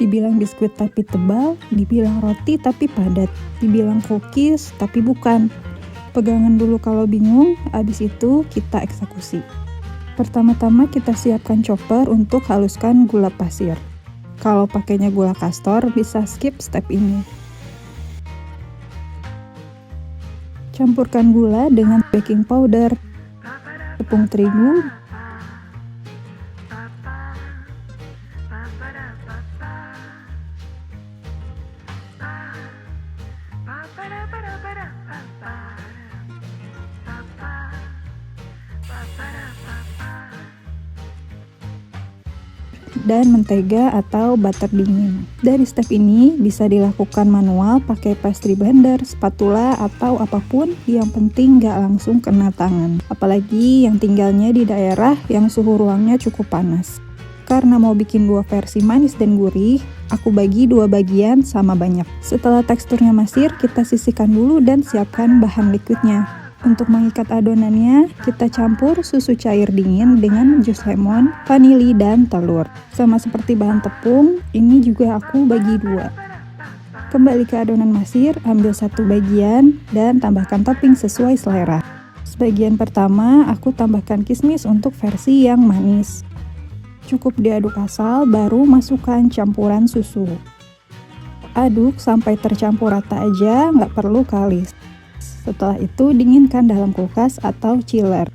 Dibilang biskuit tapi tebal, dibilang roti tapi padat, dibilang cookies tapi bukan. Pegangan dulu kalau bingung, abis itu kita eksekusi. Pertama-tama kita siapkan chopper untuk haluskan gula pasir. Kalau pakainya gula kastor, bisa skip step ini. Campurkan gula dengan baking powder, tepung terigu, dan mentega atau butter dingin. Dari step ini bisa dilakukan manual pakai pastry blender, spatula, atau apapun, yang penting nggak langsung kena tangan. Apalagi yang tinggalnya di daerah yang suhu ruangnya cukup panas. Karena mau bikin 2 versi manis dan gurih, aku bagi 2 bagian sama banyak. Setelah teksturnya masir, kita sisihkan dulu dan siapkan bahan liquidnya. Untuk mengikat adonannya, kita campur susu cair dingin dengan jus lemon, vanili, dan telur. Sama seperti bahan tepung, ini juga aku bagi 2. Kembali ke adonan masir, ambil 1 bagian, dan tambahkan topping sesuai selera. Sebagian pertama, aku tambahkan kismis untuk versi yang manis. Cukup diaduk asal, baru masukkan campuran susu. Aduk sampai tercampur rata aja, nggak perlu kalis. Setelah itu dinginkan dalam kulkas atau chiller.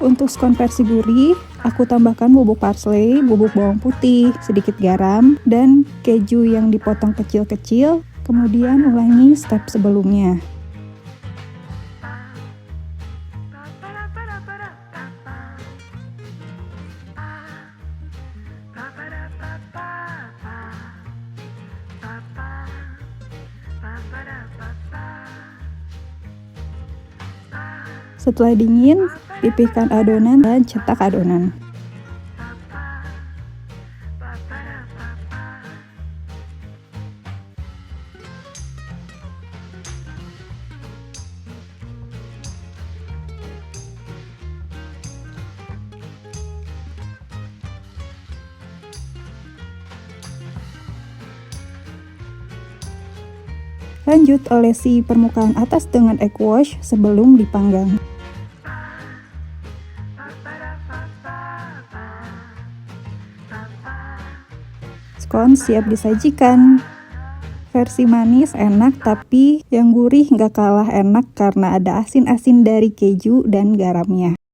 Untuk scone versi gurih, aku tambahkan bubuk parsley, bubuk bawang putih, sedikit garam, dan keju yang dipotong kecil-kecil. Kemudian ulangi step sebelumnya. Setelah dingin, pipihkan adonan dan cetak adonan. Lanjut olesi permukaan atas dengan egg wash sebelum dipanggang. Scone siap disajikan. Versi manis enak, tapi yang gurih nggak kalah enak karena ada asin-asin dari keju dan garamnya.